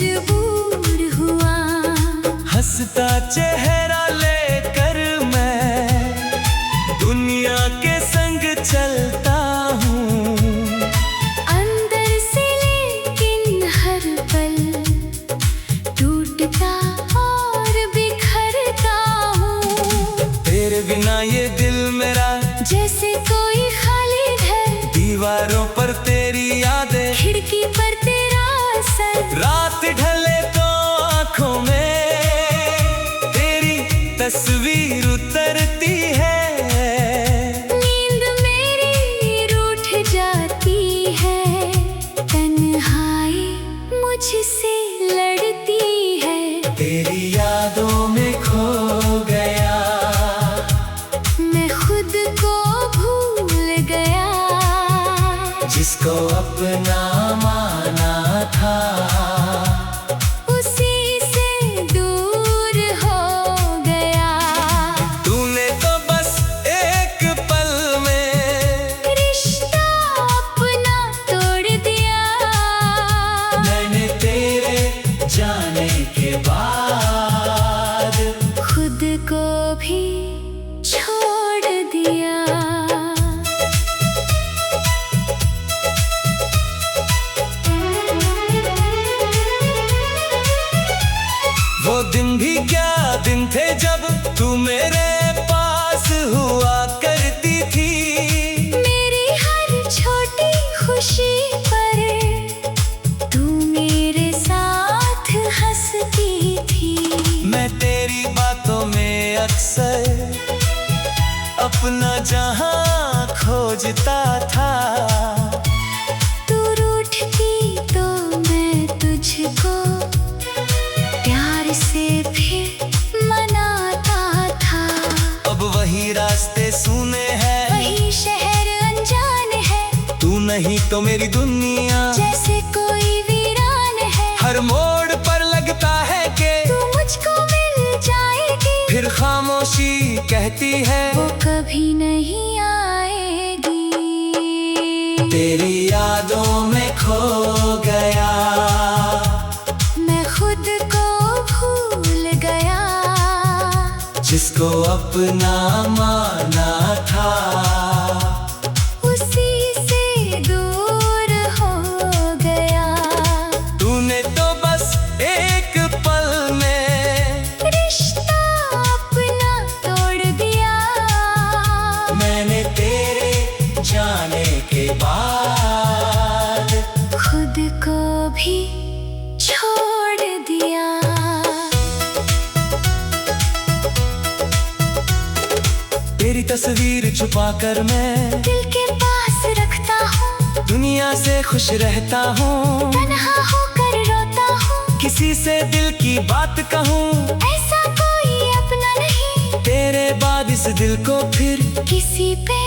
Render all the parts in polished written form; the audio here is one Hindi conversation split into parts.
मजबूर हुआ। हंसता चेहरा लेकर मैं दुनिया के संग चलता हूँ। अंदर से लेकिन हर पल टूटता और बिखरता हूँ। तेरे बिना ये दिल मेरा जैसे कोई खाली घर, दीवारों पर तेरी यादें, खिड़की पर तेरा असर। रात ढले तो आँखों में तेरी तस्वीर उतरती है। नींद मेरी रूठ जाती है, तन्हाई मुझसे लड़ती है। तेरी यादों में खो गया, मैं खुद को भूल गया। जिसको अपना माना था उसी से दूर हो गया। तूने तो बस एक पल में रिश्ता अपना तोड़ दिया। मैंने तेरे जाने के बाद खुद को भी छोड़ दिया। वो दिन भी क्या दिन थे जब तू मेरे पास हुआ करती थी। मेरी हर छोटी खुशी पर तू मेरे साथ हंसती थी। मैं तेरी बातों में अक्सर अपना जहां खोजता था। तू रूठती तो मैं तुझको प्यार से फिर मनाता था। अब वही रास्ते सूने हैं, वही शहर अनजान है। तू नहीं तो मेरी दुनिया जैसे कोई वीरान है। हर मोड़ पर लगता है कि तू मुझको मिल जाएगी, फिर खामोशी कहती है वो कभी नहीं आएगी। तेरी यादों में खो गया, मैं खुद को भूल गया। जिसको अपना माना था उसी से दूर हो गया। तूने तो बस एक पल में रिश्ता अपना तोड़ दिया। मैंने तेरे जाने के बाद खुद को भी छोड़ दिया। तेरी तस्वीर छुपाकर मैं दिल के पास रखता हूँ, दुनिया से खुश रहता हूँ। तन्हा होकर रोता हूँ। किसी से दिल की बात कहूँ, ऐसा कोई अपना नहीं, तेरे बाद इस दिल को फिर किसी पे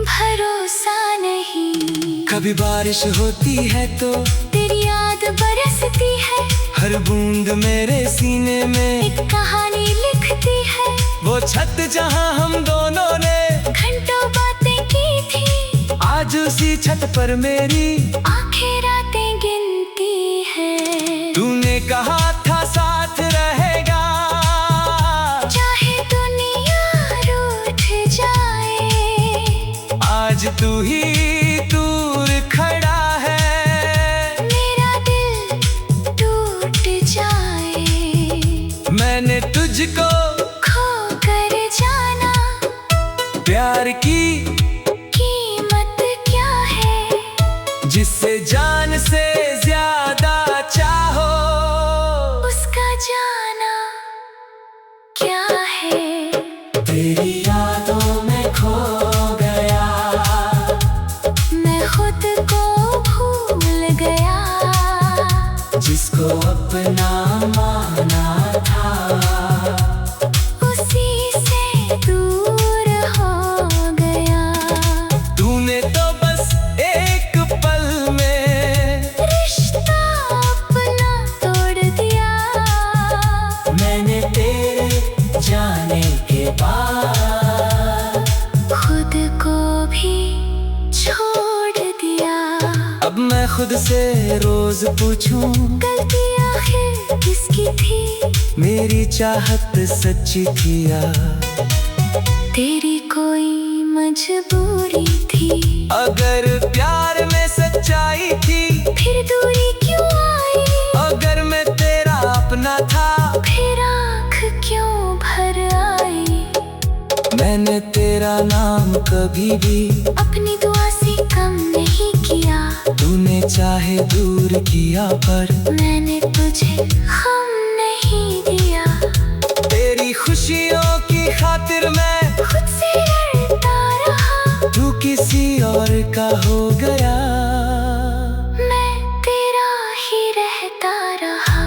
भरोसा नहीं। कभी बारिश होती है तो तेरी याद बरसती है, हर बूंद मेरे सीने में एक कहानी लिखती है। वो छत जहाँ हम दोनों ने घंटों बातें की थी, आज उसी छत पर मेरी आंखें रातें गिनती है। तूने कहा था साथ रहेगा, चाहे दुनिया रूठ जाए। आज तू ही दूर खड़ा है। मेरा दिल टूट जाए, मैंने तुझको खो कर जाना। प्यार की कीमत क्या है, जिससे जान से ज्यादा चाहो, उसका जाना क्या है। तेरी यादों में खो गया, मैं खुद को भूल गया। जिसको अपना माना था उसी से दूर हो गया। तूने तो बस एक पल में रिश्ता अपना तोड़ दिया। मैंने तेरे जाने के बाद खुद को भी छोड़ दिया। अब मैं खुद से रोज पूछूं, गलती आखिर किसकी थी? मेरी चाहत सच्ची थी या तेरी कोई मजबूरी थी? अगर प्यार में सच्चाई थी, फिर दूरी क्यों आई? अगर मैं तेरा अपना था, फिर आँख क्यों भर आई? मैंने तेरा नाम कभी भी अपनी दुआ से कम नहीं किया। तूने चाहे दूर किया, पर मैंने तुझे गम नहीं दिया। तेरी खुशियों की खातिर मैं खुद से डरता रहा, तू किसी और का हो गया। मैं तेरा ही रहता रहा।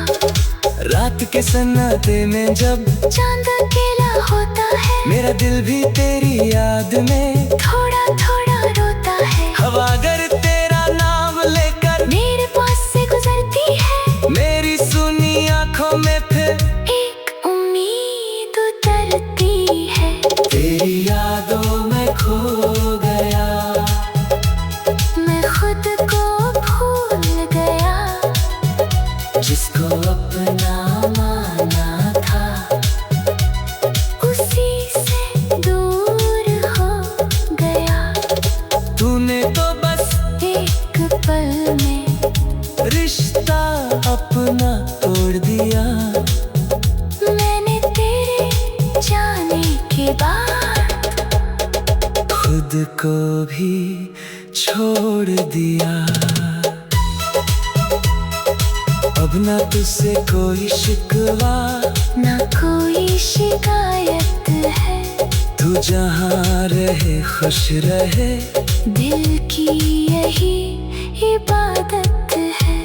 रात के सन्नाटे में जब चांद अकेला होता है, मेरा दिल भी तेरी याद में थोड़ा थोड़ा रोता है। हवा अगर तेरा नाम लेकर मेरे पास से गुजरती है, मेरी सुनी आंखों में फिर एक उम्मीद उतरती है। तेरी यादों में खो गया, मैं खुद को भूल गया। जिसको अपना माना था, उसी से दूर हो गया। तूने तो बस एक पल में रिश्ता अपना तोड़ दिया। मैंने तेरे जाने के बाद खुद को भी छोड़ दिया। अब ना तुझसे कोई शिकवा, ना कोई शिकायत है। तू जहाँ रहे खुश रहे, दिल की यही इबादत है।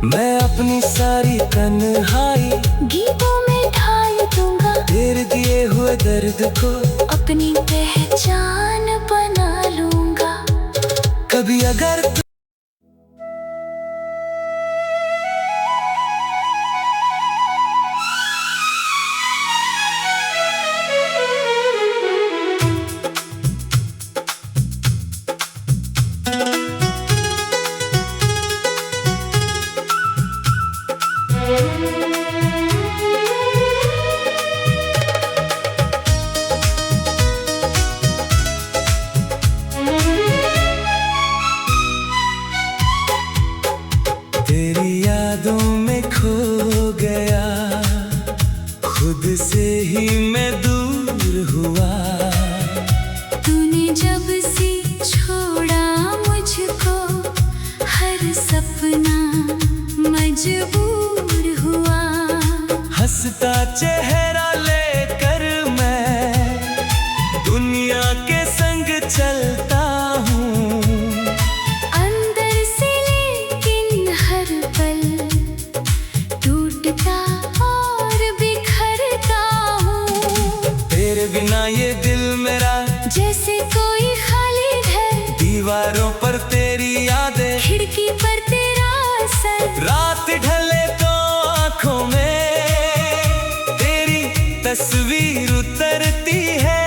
मैं अपनी सारी तन्हाई गीतों में ढाल दूंगा, तेरे दिए हुए दर्द को अपनी पहचान बना लूंगा। कभी अगर तेरी यादों में खो गया, खुद से ही मैं दूर हुआ। तूने जब से छोड़ा मुझको, हर सपना मजबूर हुआ। हंसता चेहरा लेकर मैं दुनिया के संग चलता हूँ। अंदर से लेकिन हर पल टूटता और बिखरता हूँ। तेरे बिना ये दिल मेरा जैसे कोई खाली घर, दीवारों पर तेरी यादें, खिड़की पर तेरा असर। रात ढले तो आंखों में तेरी तस्वीर उतरती है।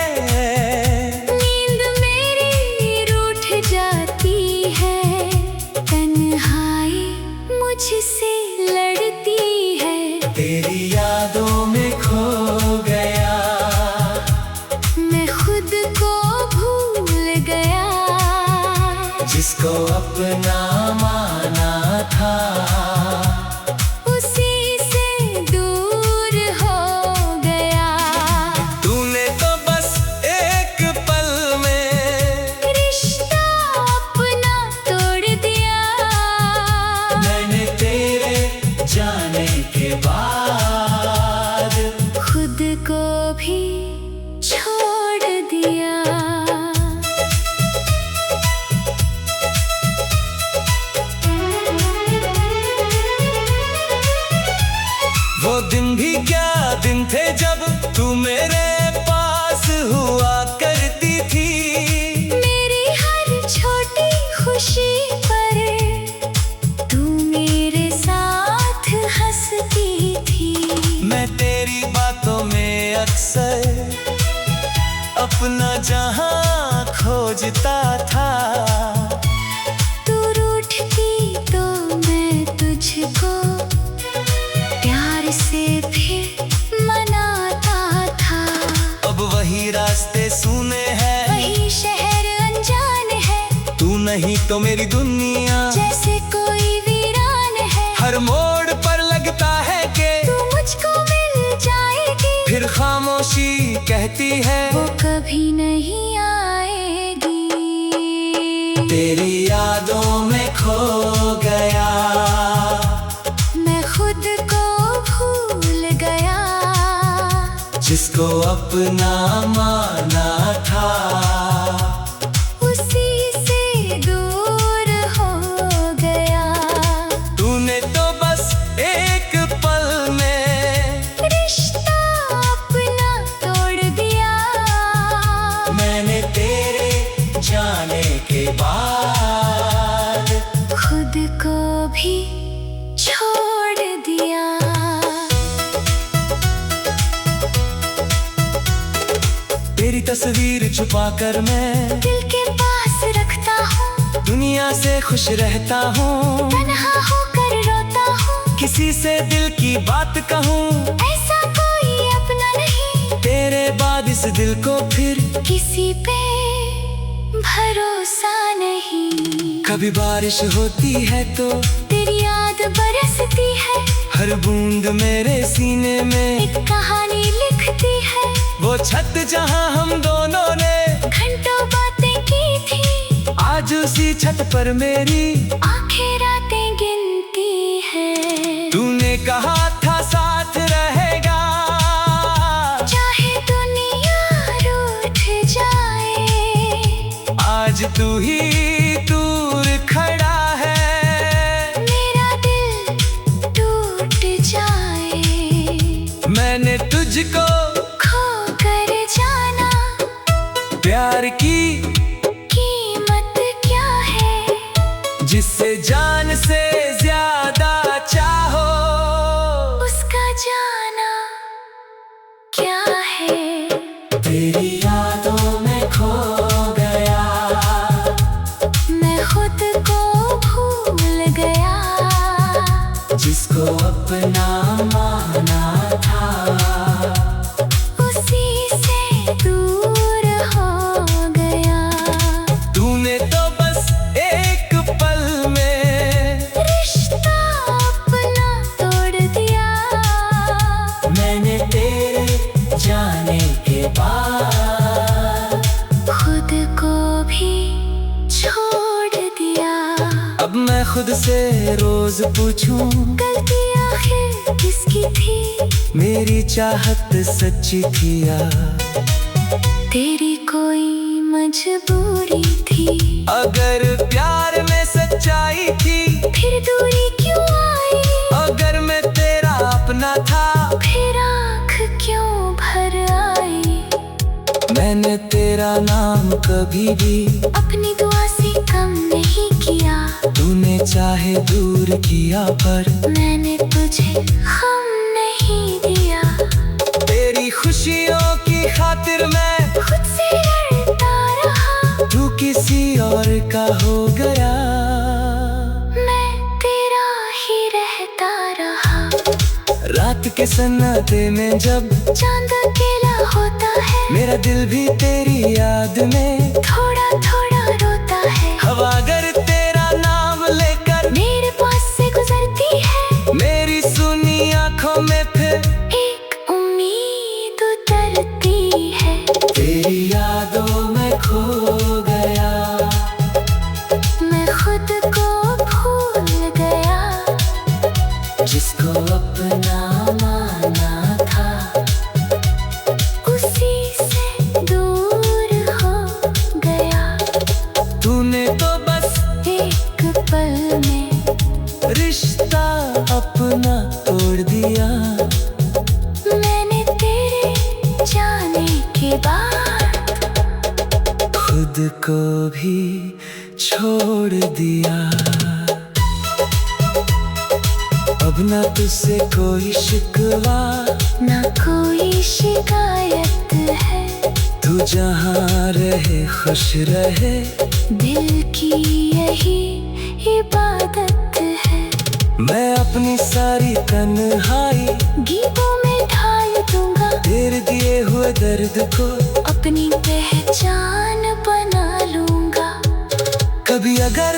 नींद मेरी रूठ जाती है, तन्हाई मुझसे लड़ती है। तेरी यादों में खो गया, मैं खुद को भूल गया। जिसको अपना माना था, उसी से दूर हो गया। तूने तो बस एक पल में रिश्ता अपना तोड़ दिया। मैंने तेरे जाने के बाद खुद को भी छोड़ दिया। नहीं तो मेरी दुनिया जैसे कोई वीरान है। हर मोड़ पर लगता है कि तू मुझको मिल जाएगी, फिर खामोशी कहती है वो कभी नहीं आएगी। तेरी यादों में खो गया, मैं खुद को भूल गया, जिसको अपना माना था उसी से दूर हो गया। तूने तो बस एक पल में रिश्ता अपना तोड़ दिया, मैंने तेरे जाने के बाद खुद को भी छोड़ दिया। तेरी तस्वीर छुपा कर मैं दिल के पास रखता हूँ, दुनिया से खुश रहता हूँ, तन्हा होकर रोता हूँ। किसी से दिल की बात कहूँ, ऐसा कोई अपना नहीं, तेरे बाद इस दिल को फिर किसी पे भरोसा नहीं। कभी बारिश होती है तो तेरी याद बरसती है, हर बूंद मेरे सीने में एक कहानी लिखती है। वो छत जहाँ हम दोनों ने घंटों बातें की थी, आज उसी छत पर मेरी आंखें रातें गिनती है। तूने कहा था साथ रहेगा, चाहे दुनिया रूठ जाए, आज तू ही दूर खड़ा है, मेरा दिल टूट जाए। मैंने तुझको खो कर जाना, प्यार की कीमत क्या है, जिससे जान से ज्यादा चाहो, उसका जाना क्या है। तेरी यादों में खो गया, मैं खुद को भूल गया, जिसको अपना माना था उसी से दूर हो गया। तूने तो बस एक पल में रिश्ता अपना तोड़ दिया, मैंने तेरे जाने के बाद खुद को भी छोड़ दिया। अब मैं खुद से रोज पूछूं, गलती आखिर किसकी थी, मेरी चाहत सच्ची थी या तेरी कोई मजबूरी थी। अगर प्यार में सच्चाई थी, फिर दूरी क्यों आई, अगर मैं तेरा अपना था, फिर आँख क्यों भर आई। मैंने तेरा नाम कभी भी अपनी दुआ से कम नहीं किया, तूने चाहे दूर किया, पर मैंने तुझे गम नहीं दिया। तेरी खुशियों की खातिर मैं खुद से लड़ता रहा, तू किसी और का हो गया, मैं तेरा ही रहता रहा। रात के सन्नाटे में जब चांद अकेला होता है, मेरा दिल भी तेरी याद में थोड़ा थोड़ा रोता है। हवा अगर तेरा नाम लेकर मेरे पास से गुजरती है, मेरी सुनी आंखों में फिर एक उम्मीद उतरती है। तेरी यादों में खो गया, मैं खुद को भूल गया, जिसको अपना माना था उसी से दूर हो गया। तूने तो बस एक पल में रिश्ता अपना तोड़ दिया, मैंने तेरे जाने के बाद खुद को भी छोड़ दिया। अब ना तुझसे कोई शिकवा, ना कोई शिकायत है, तू जहाँ रहे खुश रहे, दिल की यही इबादत है। मैं अपनी सारी तन्हाई गीतों में ढाल दूंगा, तेरे दिए हुए दर्द को अपनी पहचान बना लूंगा। कभी अगर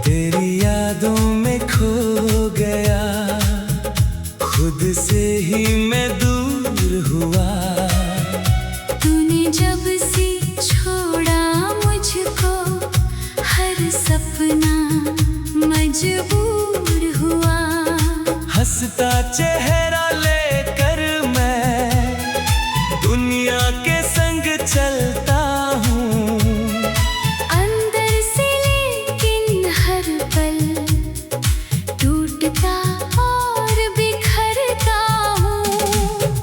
तेरी यादों में खो गया, खुद से ही मैं दूर हुआ। तूने जब से छोड़ा मुझको, हर सपना मजबूर हुआ। हंसता चेहरा लेकर मैं दुनिया के संग चलता हूँ। अंदर से लेकिन हर पल टूटता और बिखरता हूँ।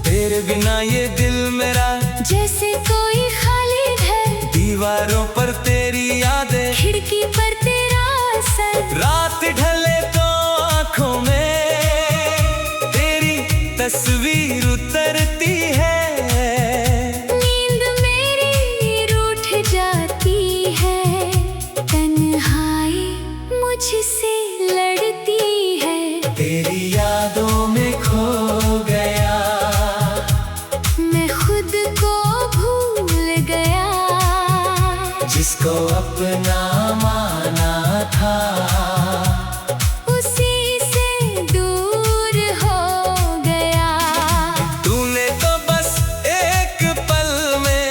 तेरे बिना ये दिल मेरा जैसे कोई खाली घर, दीवारों पर तेरी यादें, खिड़की पर तेरा असर। रात ढले तो आँखों में तेरी तस्वीर उतरती है। नींद मेरी रूठ जाती है, तन्हाई मुझसे लड़ती है। तेरी यादों में खो गया, मैं खुद को भूल गया। जिसको अपना माना था, उसी से दूर हो गया। तूने तो बस एक पल में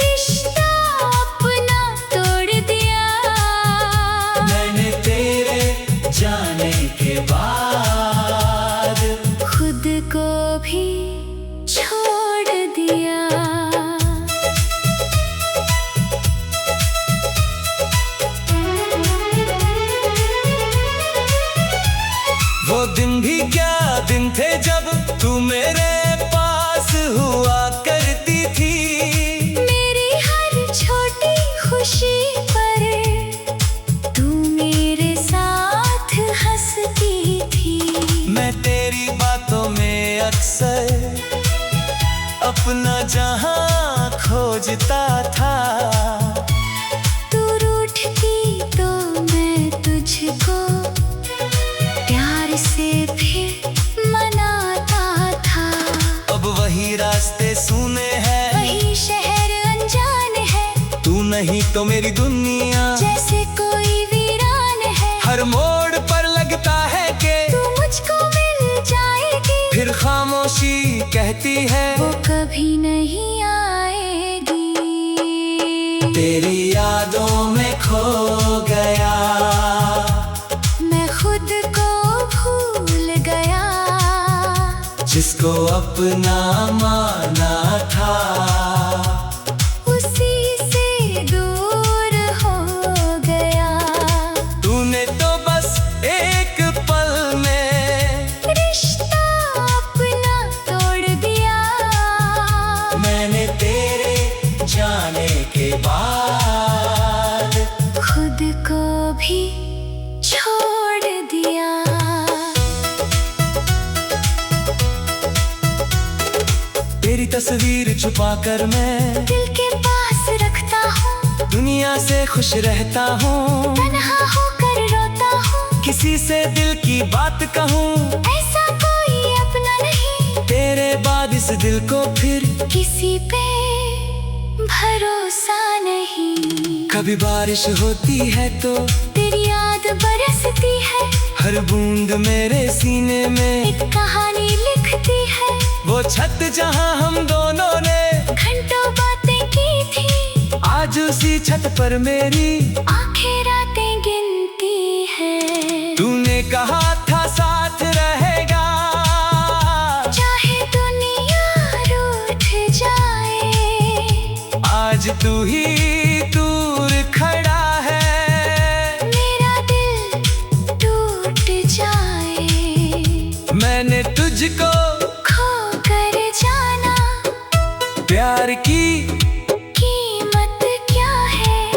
रिश्ता अपना तोड़ दिया। मैंने तेरे जाने के बाद खुद को भी छोड़ दिया। वो दिन भी क्या दिन थे जब तू मेरे पास हुआ करती थी। मेरी हर छोटी खुशी पर तू मेरे साथ हंसती थी। मैं तेरी बातों में अक्सर अपना जहां खोजता था। तू रूठती तो मैं तुझको प्यार से फिर मनाता था। अब वही रास्ते सूने हैं, वही शहर अनजान है, तू नहीं तो मेरी दुनिया जैसे कोई वीरान है। हर मोड़ पर लगता है कि तू मुझको मिल जाएगी, फिर खामोशी कहती है वो कभी नहीं आएगी। तेरी यादों में खो गया, मैं खुद को भूल गया। जिसको अपना माना था, उसी से दूर हो गया। तूने तो बस एक पल में रिश्ता अपना तोड़ दिया। मैंने तेरे जाने के बाद खुद को भी छोड़ दिया। तेरी तस्वीर छुपा कर मैं दिल के पास रखता हूँ, दुनिया से खुश रहता हूँ। तन्हा होकर रोता हूँ, किसी से दिल की बात कहूँ, ऐसा कोई अपना नहीं। तेरे बाद इस दिल को फिर किसी पे भरोसा नहीं। कभी बारिश होती है तो तेरी याद बरसती है, हर बूंद मेरे सीने में एक कहानी लिखती है। वो छत जहाँ हम दोनों ने घंटों बातें की थी, आज उसी छत पर मेरी आंखें रातें गिनती है। तूने कहा था साथ रहेगा, चाहे दुनिया रूठ जाए। आज तू ही दूर खड़ा है, मेरा दिल टूट जाए। मैंने तुझको खो कर जाना, प्यार की कीमत क्या है।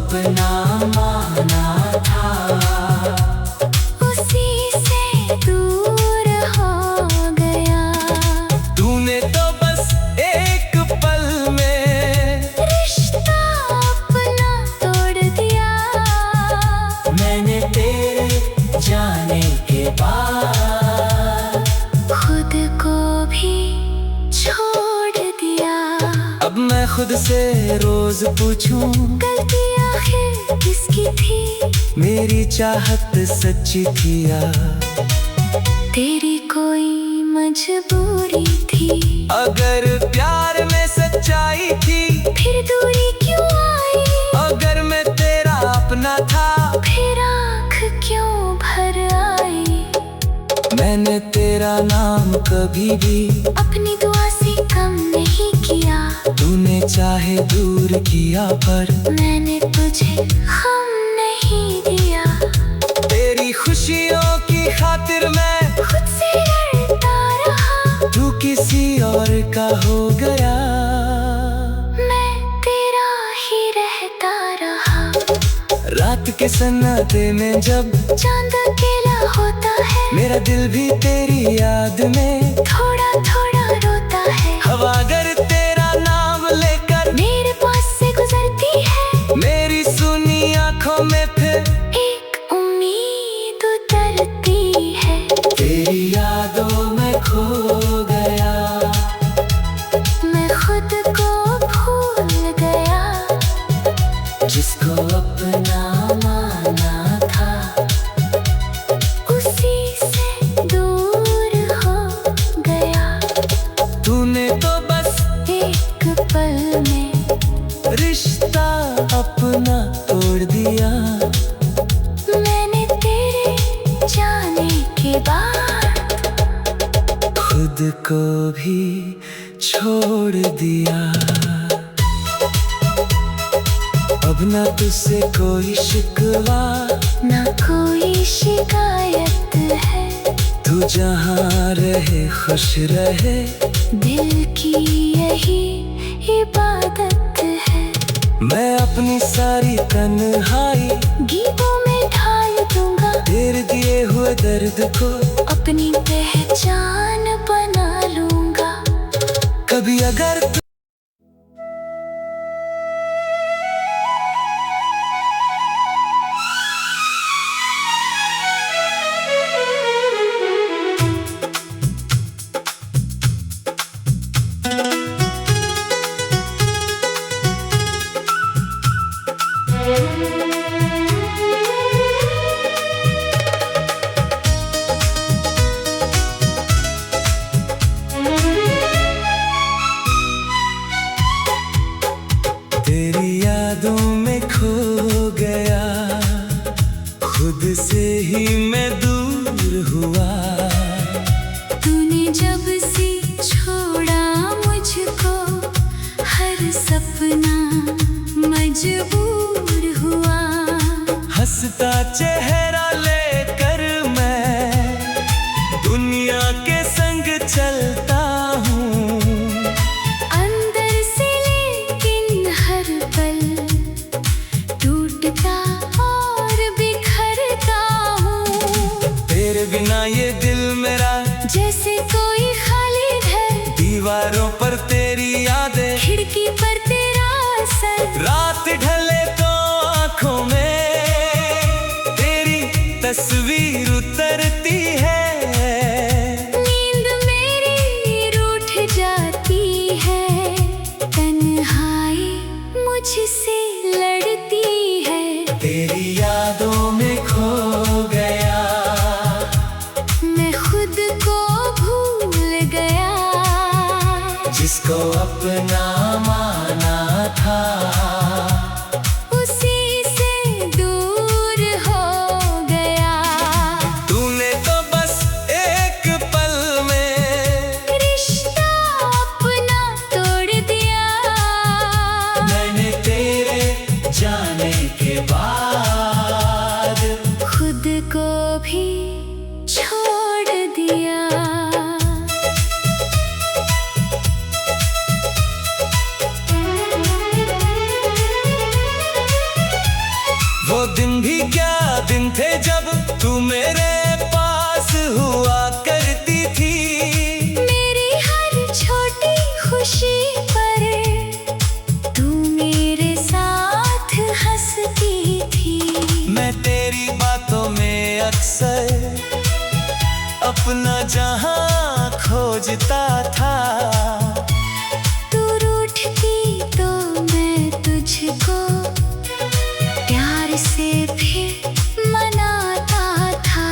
अपना माना था, उसी से दूर हो गया। तूने तो बस एक पल में रिश्ता अपना तोड़ दिया। मैंने तेरे जाने के बाद खुद को भी छोड़ दिया। अब मैं खुद से रोज पूछूं, गलती आखिर किसकी थी? मेरी चाहत सच्ची थी या तेरी कोई मजबूरी थी? अगर प्यार में सच्चाई थी, फिर दूरी क्यों आई? अगर मैं तेरा अपना था, फिर आँख क्यों भर आई? मैंने तेरा नाम कभी भी अपनी दुआ से कम नहीं किया। तूने चाहे दूर किया, पर मैंने तुझे गम नहीं दिया। तेरी खुशियों की खातिर मैं खुद से डरता रहा। तू किसी और का हो गया। मैं तेरा ही रहता रहा। रात के सन्नाटे में जब चांद अकेला होता है, मेरा दिल भी तेरी याद में थोड़ा थोड़ा रोता है। हवा अगर तेरा नाम लेकर मेरे पास से गुजरती है, मेरी सुनी आंखों में फिर एक उम्मीद उतरती है। तेरी यादों में खो गया। मैं खुद को भूल गया। जिसको अपना माना था, उसी से दूर हो गया। तूने तो बस एक पल में रिश्ता अपना तोड़ दिया। मैंने तेरे जाने के बाद खुद को भी छोड़ दिया। अब ना तुझसे कोई शिकवा, ना कोई शिकायत है। तू जहाँ रहे खुश रहे, दिल की यही इबादत है। मैं अपनी सारी तन्हाई गीतों में ढाल दूंगा। तेरे दिए हुए दर्द को अपनी पहचान बना लूंगा। कभी अगर तेरी यादों में खो गया, खुद से ही मैं दूर हुआ। तूने जब से छोड़ा मुझको, हर सपना मजबूर हुआ। हंसता चेहरा लेकर मैं दुनिया के संग चलता हूँ। अंदर से लेकिन हर पल टूटता और बिखरता हूँ। तेरे बिना ये दिल मेरा जैसे कोई खाली घर, दीवारों पर तेरी यादें, खिड़की पर तेरा असर। रात ढले तो आंखों में तेरी तस्वीर उतरती है। नींद मेरी रूठ जाती है, तन्हाई मुझसे लड़ती है। तेरी यादों में खो गया, मैं खुद को भूल गया। जिसको अपना माना था, उसी से दूर हो गया। तूने तो बस एक पल में रिश्ता अपना तोड़ दिया। मैंने तेरे जाने के बाद खुद को भी छोड़ दिया। मेरे पास हुआ करती थी। मेरी हर छोटी खुशी पर तू मेरे साथ हंसती थी। मैं तेरी बातों में अक्सर अपना जहां खोजता था। तू रूठती तो मैं तुझको प्यार से फिर मनाता था।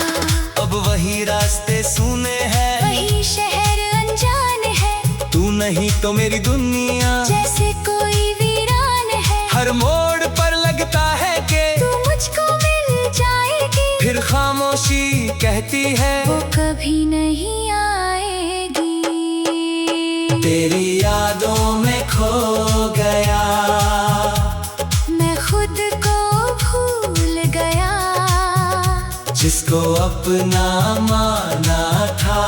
अब वही रास्ते सूने हैं, वही शहर अनजान है, तू नहीं तो मेरी दुनिया जैसे कोई वीरान है। हर मोड़ पर लगता है कि तू मुझको मिल जाएगी, फिर खामोशी कहती है वो कभी नहीं आएगी। तेरी यादों में खो गया, मैं खुद को भूल गया, जिसको अपना माना था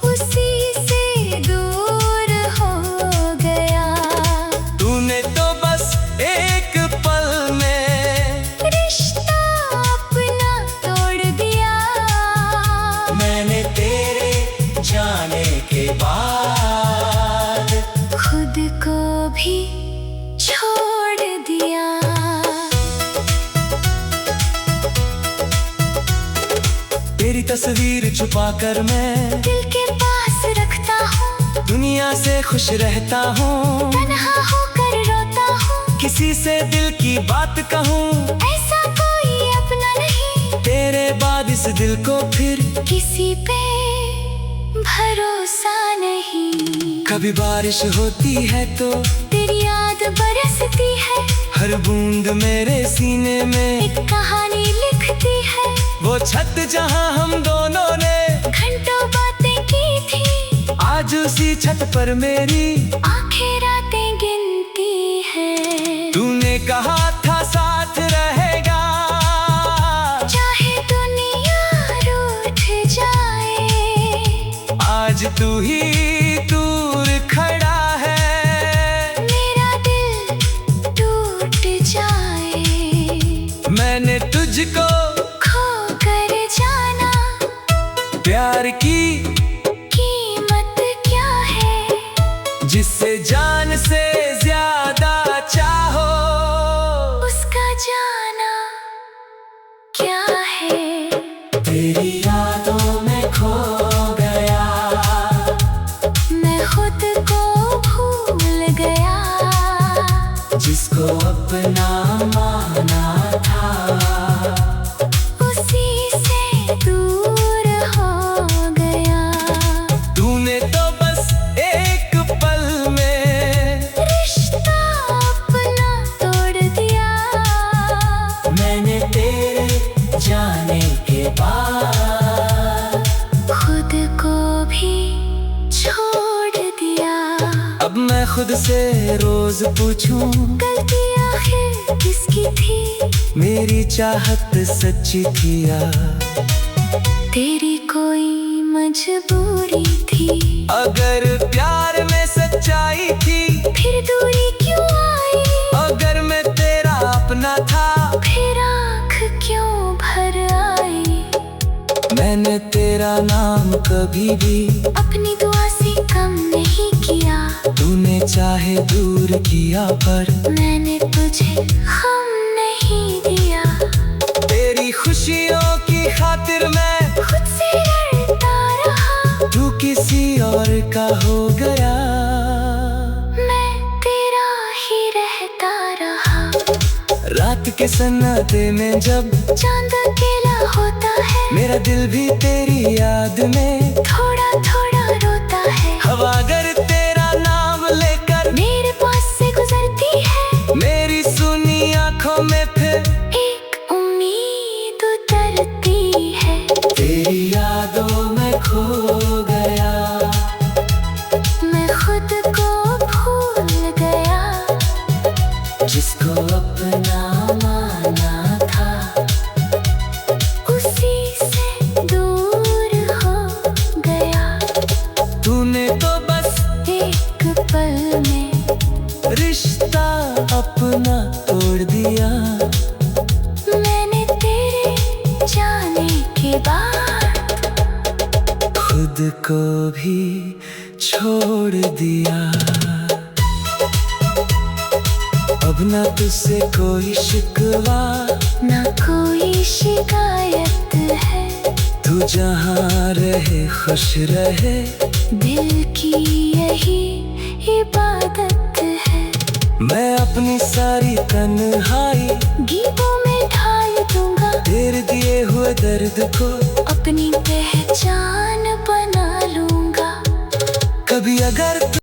उसी से दूर हो गया। तूने तो बस एक पल में रिश्ता अपना तोड़ दिया, मैंने तेरे जाने के बाद खुद को भी छोड़ दिया। तेरी तस्वीर छुपाकर मैं दिल के पास रखता हूँ, दुनिया से खुश रहता हूँ। तन्हा होकर रोता हूँ, किसी से दिल की बात कहूँ, ऐसा कोई अपना नहीं। तेरे बाद इस दिल को फिर किसी पे भरोसा नहीं। कभी बारिश होती है तो तेरी याद बरसती है, हर बूंद मेरे सीने में एक कहानी लिखती है। वो छत जहां हम दोनों ने घंटों बातें की थी, आज उसी छत पर मेरी आंखें रातें गिनती है। तूने कहा था साथ रहेगा, चाहे दुनिया रूठ जाए, आज तू ही दूर खड़ा है। मेरा दिल टूट जाए, मैंने तुझको खो कर जाना, प्यार की कीमत क्या है, जिससे जान से ज्यादा चाहो, उसका जाना क्या है। तेरी यादों में खो गया, मैं खुद को भूल गया, जिसको अपना माना था उसी से दूर हो गया। तूने तो बस एक पल में रिश्ता अपना तोड़ दिया, मैंने तेरे जाने के बाद खुद को भी छोड़ दिया। अब मैं खुद से रोज पूछूं, गलती आखिर किसकी थी, मेरी चाहत सच्ची थी या तेरी कोई मजबूरी थी। अगर प्यार में सच्चाई थी, फिर दूरी क्यों आई, अगर मैं तेरा अपना था, फिर आँख क्यों भर आई। मैंने तेरा नाम कभी भी अपनी दुआ से कम नहीं किया, तूने चाहे दूर किया पर मैंने तुझे गम नहीं दिया। तेरी खुशियों की खातिर मैं खुद से डरता रहा, तू किसी और का हो गया। मैं तेरा ही रहता रहा। रात के सन्नाटे में जब चांद अकेला होता है, मेरा दिल भी तेरी याद में थोड़ा थोड़ा रोता है। हवा अगर तेरा नाम लेकर मेरे पास से गुजरती है, मेरी सुनी आंखों में फिर एक उम्मीद उतरती है। तेरी यादों में खो गया, मैं खुद को भूल गया, जिसको अपना माना था उसी से दूर हो गया। तूने तो बस एक पल में रिश्ता अपना तोड़ दिया, मैंने तेरे अब ना तुझसे कोई शिकवा, ना कोई शिकायत है। तू जहाँ रहे खुश रहे, दिल की यही इबादत है। मैं अपनी सारी तन्हाई गीतों में ढाल दूंगा, तेरे दिए हुए दर्द को अपनी पहचान बना लूंगा। कभी अगर